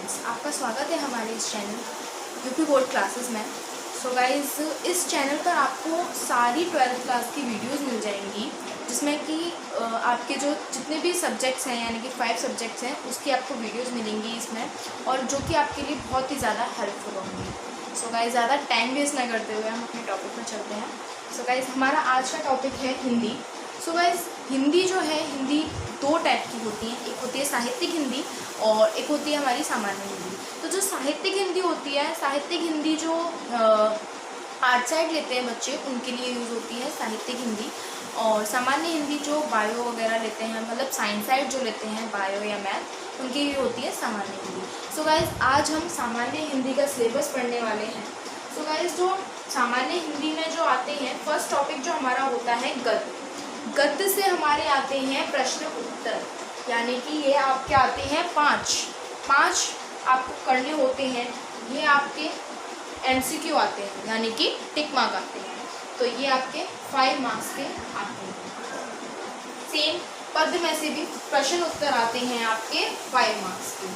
Friends, आपका स्वागत है हमारे इस चैनल यूपी बोर्ड क्लासेस में। सो गाइस, इस चैनल पर आपको सारी 12th क्लास की वीडियोस मिल जाएंगी, जिसमें कि आपके जो जितने भी सब्जेक्ट्स हैं यानी कि 5 सब्जेक्ट्स हैं उसकी आपको वीडियोस मिलेंगी इसमें, और जो कि आपके लिए बहुत ही ज़्यादा हेल्पफुल होंगी। सो गाइस, ज़्यादा टाइम वेस्ट ना करते हुए हम अपने टॉपिक में चलते हैं। सो गाइस, हमारा आज का टॉपिक है हिंदी। सो गाइस, हिंदी जो है, हिंदी 2 टाइप की होती है। एक होती है साहित्यिक हिंदी और एक होती है हमारी सामान्य हिंदी। तो जो साहित्यिक हिंदी होती है, साहित्यिक हिंदी जो आर्ट साइड लेते हैं बच्चे, उनके लिए यूज़ होती है साहित्यिक हिंदी। और सामान्य हिंदी जो बायो वगैरह लेते हैं, मतलब साइंस साइड जो लेते हैं बायो या मैथ, उनकी लिए होती है सामान्य हिंदी। सो गाइस, आज हम सामान्य हिंदी का सिलेबस पढ़ने वाले हैं। सो गाइस, जो सामान्य हिंदी में जो आते हैं, फर्स्ट टॉपिक जो हमारा होता है गद्य। गद्य से हमारे आते हैं प्रश्न उत्तर, यानी कि ये आपके आते हैं पाँच आपको करने होते हैं। ये आपके MCQ आते हैं, यानी कि टिक मार्क आते हैं। तो ये आपके 5 मार्क्स के आते हैं। सेम पद में से भी प्रश्न उत्तर आते हैं आपके 5 मार्क्स के,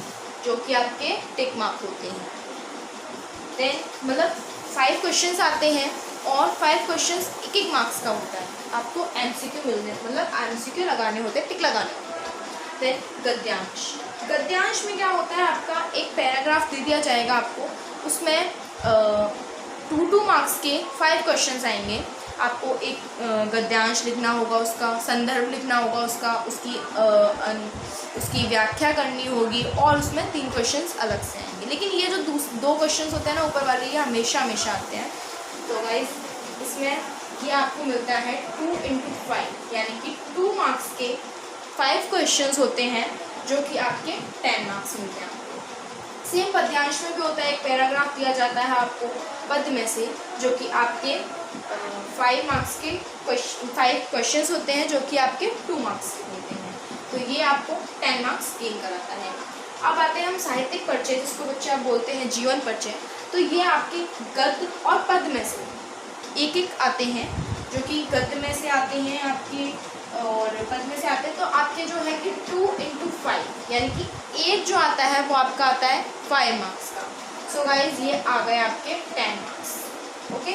जो कि आपके टिक मार्क होते हैं। देन मतलब 5 क्वेश्चंस आते हैं और 5 क्वेश्चंस एक मार्क्स का होता है। आपको MCQ मिलने, मतलब MCQ लगाने होते हैं, टिक लगाने होते हैं। देन गद्यांश। गद्यांश में क्या होता है, आपका एक पैराग्राफ दे दिया जाएगा आपको, उसमें 2 मार्क्स के 5 क्वेश्चंस आएंगे। आपको एक गद्यांश लिखना होगा, उसका संदर्भ लिखना होगा, उसकी व्याख्या करनी होगी, और उसमें 3 क्वेश्चंस अलग से आएंगे। लेकिन ये जो 2 क्वेश्चंस होते हैं ना ऊपर वाले, ये हमेशा आते हैं। तो गाइस, इसमें ये आपको मिलता है 2 × 5, यानी कि 2 मार्क्स के 5 क्वेश्चंस होते हैं, जो कि आपके 10 मार्क्स मिलते हैं आपको। सेम पद्यांश में भी होता है, एक पैराग्राफ दिया जाता है आपको पद में से, जो कि आपके 5 मार्क्स के 5 क्वेश्चंस होते हैं, जो कि आपके 2 मार्क्स के होते हैं। तो ये आपको 10 मार्क्स गेन कराता है। अब आते हैं हम साहित्यिक परिचय, जिसको बच्चे आप बोलते हैं जीवन परिचय। तो ये आपके गद्य और पद में से एक आते हैं, जो कि गद्य में से आते हैं आपके और पद में से आते हैं। तो आपके जो है कि 2 × 5, यानी कि एक जो आता है वो आपका आता है 5 मार्क्स का। सो गाइज, ये आ गए आपके 10 मार्क्स। Okay,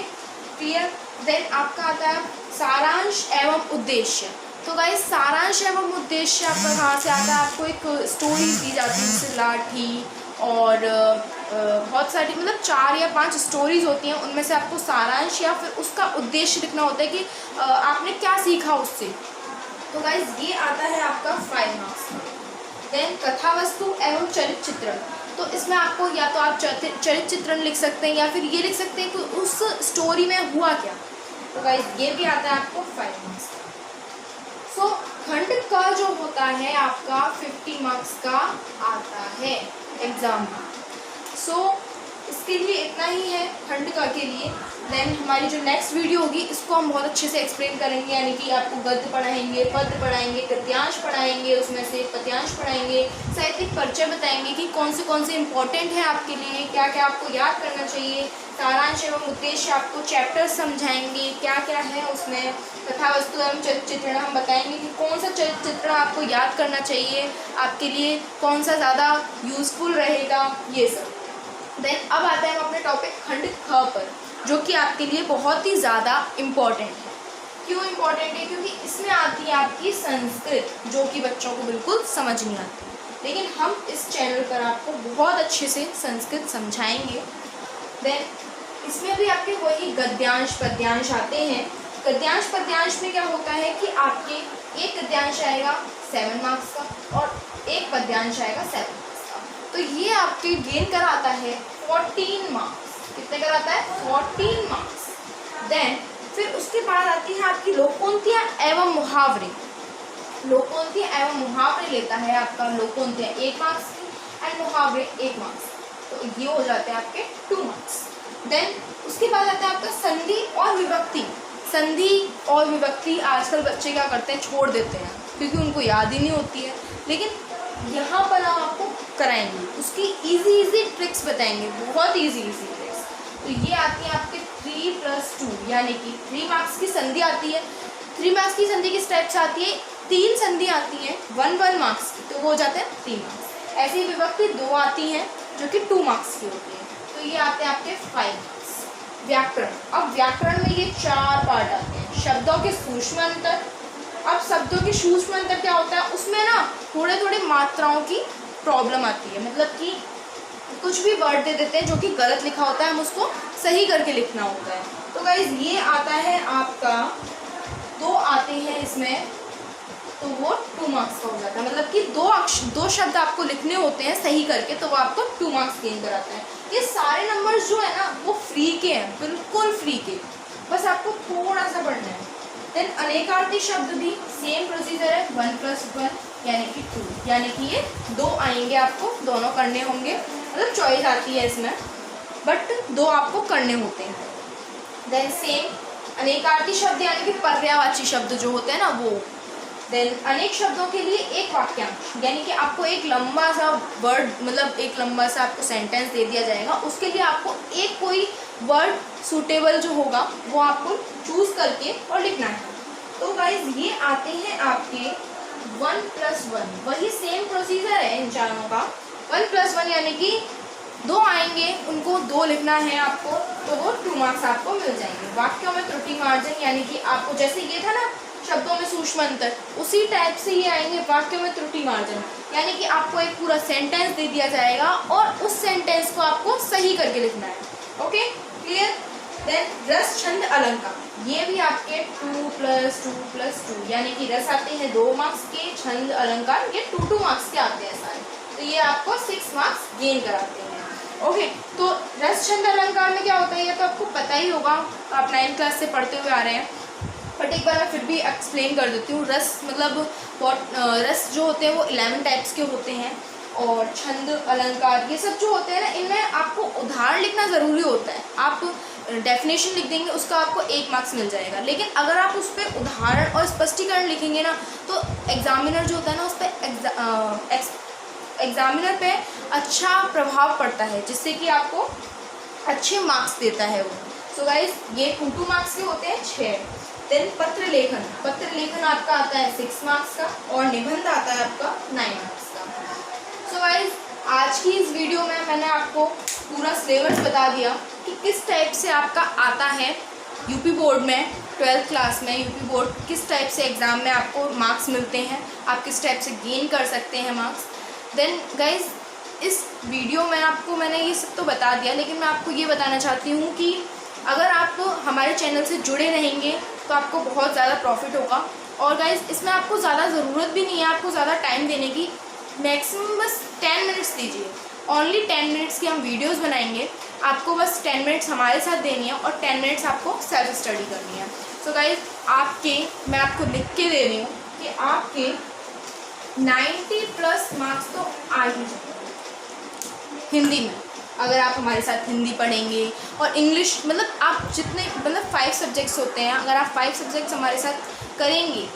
clear. देन आपका आता है सारांश एवं उद्देश्य। तो गाइज, सारांश एवं उद्देश्य आपका कहाँ से आता है, आपको एक स्टोरी दी जाती है, जैसे लाठी और बहुत सारी, मतलब 4 या 5 स्टोरीज होती हैं, उनमें से आपको सारांश या फिर उसका उद्देश्य लिखना होता है कि आपने क्या सीखा उससे। तो गाइज, ये आता है आपका 5 मार्क्स। देन कथा वस्तु एवं चरित्र चित्रण। तो इसमें आपको या तो आप चरित्र चित्रण लिख सकते हैं, या फिर ये लिख सकते हैं कि उस स्टोरी में हुआ क्या। तो गाइज, ये भी आता है आपको 5 मार्क्स। सो खंड का जो होता है आपका 50 मार्क्स का आता है एग्जाम में। सो इसके लिए इतना ही है खंड का के लिए। देन हमारी जो नेक्स्ट वीडियो होगी, इसको हम बहुत अच्छे से एक्सप्लेन करेंगे, यानी कि आपको गद्य पढ़ाएंगे, पद पढ़ाएंगे, गद्यांश पढ़ाएंगे, उसमें से पद्यांश पढ़ाएंगे, साहित्यिक परिचय बताएंगे कि कौन से इंपॉर्टेंट है आपके लिए, क्या क्या आपको याद करना चाहिए। सारांश एवं उद्देश्य आपको चैप्टर समझाएंगे, क्या क्या है उसमें। कथा वस्तु एवं चरित्र चित्रण हम बताएंगे कि कौन सा चरित्र चित्रण आपको याद करना चाहिए, आपके लिए कौन सा ज़्यादा यूज़फुल रहेगा, ये सब। देन अब आते हैं हम अपने टॉपिक खंड ख पर, जो कि आपके लिए बहुत ही ज़्यादा इम्पॉर्टेंट है। क्यों इम्पॉर्टेंट है? क्योंकि इसमें आती है आपकी संस्कृत, जो कि बच्चों को बिल्कुल समझ नहीं आती, लेकिन हम इस चैनल पर आपको बहुत अच्छे से संस्कृत समझाएंगे। देन इसमें भी आपके वही गद्यांश पद्यांश आते हैं। गद्यांश पद्यांश में क्या होता है कि आपके एक गद्यांश आएगा 7 मार्क्स का और एक पद्यांश आएगा 7 मार्क्स का। तो ये आपके गेन कराता है 14 मार्क्स। कितने कराता है? 14 मार्क्स। देन फिर उसके बाद आती है आपकी लोकोक्तियाँ एवं मुहावरे। लोकोक्तियाँ एवं मुहावरे लेता है आपका लोकोक्तियाँ 1 मार्क्स की एंड मुहावरे 1 मार्क्स। तो ये हो जाते हैं आपके 2 मार्क्स। देन उसके बाद आता है आपका संधि और विभक्ति। संधि और विभक्ति आजकल बच्चे क्या करते हैं, छोड़ देते हैं, क्योंकि उनको याद ही नहीं होती है। लेकिन यहाँ पर हम आपको कराएंगे, उसकी इजी ट्रिक्स बताएंगे, बहुत इजी ट्रिक्स। तो ये आती है आपके 3+2, यानी कि 3 मार्क्स की संधि आती है। 3 मार्क्स की संधि किस टाइप से आती है? 3 संधि आती है 1 मार्क्स की, तो वो हो जाते हैं 3 मार्क्स। ऐसी विभक्ति 2 आती हैं जो कि 2 मार्क्स की होती है। तो ये आते हैं आपके 5 मार्क्स। व्याकरण, अब व्याकरण में ये 4 पार्ट आते हैं। शब्दों के सूक्ष्म अंतर, अब शब्दों के सूक्ष्म अंतर क्या होता है, उसमें ना थोड़े थोड़े मात्राओं की प्रॉब्लम आती है, मतलब कि कुछ भी वर्ड दे देते हैं जो कि गलत लिखा होता है, हम उसको सही करके लिखना होता है। तो गाइज ये आता है आपका 2 आते हैं इसमें, तो वो 2 मार्क्स का हो जाता है, मतलब कि 2 शब्द आपको लिखने होते हैं सही करके, तो वो आपको 2 मार्क्स गेन कराता है। ये सारे नंबर्स जो है ना वो फ्री के हैं, बिल्कुल फ्री के, बस आपको थोड़ा सा पढ़ना है। देन अनेकार्थी शब्द भी सेम प्रोसीजर है, 1 + 1 यानी कि 2, यानी कि ये 2 आएंगे, आपको दोनों करने होंगे, मतलब चॉइस आती है इसमें, बट 2 आपको करने होते हैं। देन सेम अनेकार्थी शब्द यानी कि पर्यायवाची शब्द जो होते हैं ना वो। देन अनेक शब्दों के लिए एक वाक्यांश, यानी कि आपको एक लंबा सा वर्ड, मतलब एक लंबा सा आपको सेंटेंस दे दिया जाएगा, उसके लिए आपको एक कोई वर्ड सूटेबल जो होगा वो आपको चूज करके और लिखना है। तो गाइज ये आते हैं आपके 1 + 1, वही सेम प्रोसीजर है इन चारों का। 1 + 1 यानी कि 2 आएंगे, उनको 2 लिखना है आपको, तो वो 2 मार्क्स आपको मिल जाएंगे। वाक्यों में त्रुटि मार्जिन, यानी कि आपको जैसे ये था ना शब्दों में सूक्ष्म अंतर, उसी टाइप से ये आएंगे वाक्यों में त्रुटि मार्जिन, यानी कि आपको एक पूरा सेंटेंस दे दिया जाएगा और उस सेंटेंस को आपको सही करके लिखना है। Okay, clear. देन रस, छंद, अलंकार, ये भी आपके 2 + 2 + 2, यानी कि रस आते हैं 2 मार्क्स के, छंद अलंकार ये 2 मार्क्स के आते हैं सारे, तो ये आपको 6 मार्क्स गेन कराते हैं। ओके, तो रस, छंद, अलंकार में क्या होता है ये तो आपको पता ही होगा, आप 9th क्लास से पढ़ते हुए आ रहे हैं, बट एक बार मैं फिर भी एक्सप्लेन कर देती हूँ। रस मतलब रस जो होते हैं वो 11 टाइप्स के होते हैं, और छंद, अलंकार ये सब जो होते हैं ना, इनमें आपको उदाहरण लिखना ज़रूरी होता है। आप डेफिनेशन लिख देंगे, उसका आपको 1 मार्क्स मिल जाएगा, लेकिन अगर आप उस पर उदाहरण और स्पष्टीकरण लिखेंगे ना, तो एग्जामिनर जो होता है ना उस पर एग्जामिनर पे अच्छा प्रभाव पड़ता है, जिससे कि आपको अच्छे मार्क्स देता है वो। सो गाइस ये 2 मार्क्स के होते हैं 6। देन पत्र लेखन, पत्र लेखन आपका आता है 6 मार्क्स का, और निबंध आता है आपका 9 मार्क्स का। सो गाइस आज की इस वीडियो में मैंने आपको पूरा सिलेबस बता दिया कि किस टाइप से आपका आता है यूपी बोर्ड में, 12th क्लास में यूपी बोर्ड किस टाइप से एग्ज़ाम में आपको मार्क्स मिलते हैं, आप किस टाइप से गेन कर सकते हैं मार्क्स। देन गाइज इस वीडियो में आपको मैंने ये सब तो बता दिया, लेकिन मैं आपको ये बताना चाहती हूँ कि अगर आप हमारे चैनल से जुड़े रहेंगे तो आपको बहुत ज़्यादा प्रॉफिट होगा। और गाइज इसमें आपको ज़्यादा ज़रूरत भी नहीं है आपको ज़्यादा टाइम देने की, मैक्सिमम बस 10 मिनट्स दीजिए, ओनली 10 मिनट्स की हम वीडियोस बनाएंगे, आपको बस 10 मिनट्स हमारे साथ देनी है और 10 मिनट्स आपको सेल्फ स्टडी करनी है। सो गाइज मैं आपको लिख के दे रही हूँ कि आपके 90+ मार्क्स तो आ ही जाएंगे हिंदी में, अगर आप हमारे साथ हिंदी पढ़ेंगे, और इंग्लिश, मतलब आप जितने, मतलब 5 सब्जेक्ट्स होते हैं, अगर आप 5 सब्जेक्ट्स हमारे साथ करेंगे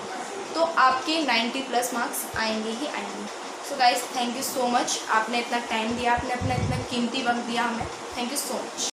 तो आपके 90+ मार्क्स आएंगे ही आएंगे। So guys thank you so much, आपने इतना टाइम दिया, आपने अपना इतना कीमती वक्त दिया हमें, थैंक यू सो मच।